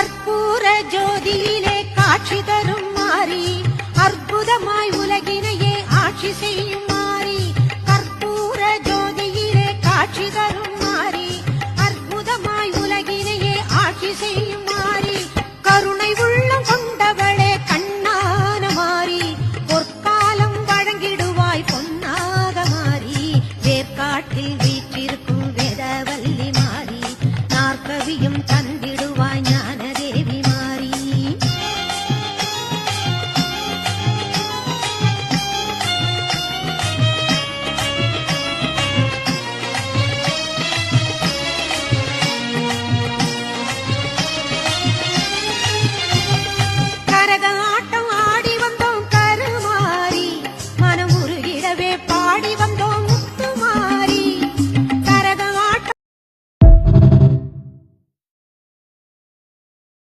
கற்பூர ஜோதியிலே காட்சி தரும் மாறி அற்புதமாய் உலகினையே ஆட்சி செய்யும் மாறி கற்பூர ஜோதியிலே காட்சி தரும் மாறி அற்புதமாய் உலகினையே ஆட்சி செய்யும் மாறி கருணை உள்ளம் கொண்டவளே கண்ணான மாறி பொற்காலம் வழங்கிடுவாய் பொன்னாக மாறி வேர்க்காட்டில் வீற்றிருக்கும் வேதவல்லி மாறி நாற்கவியும் தந்திடுவாய் ஞான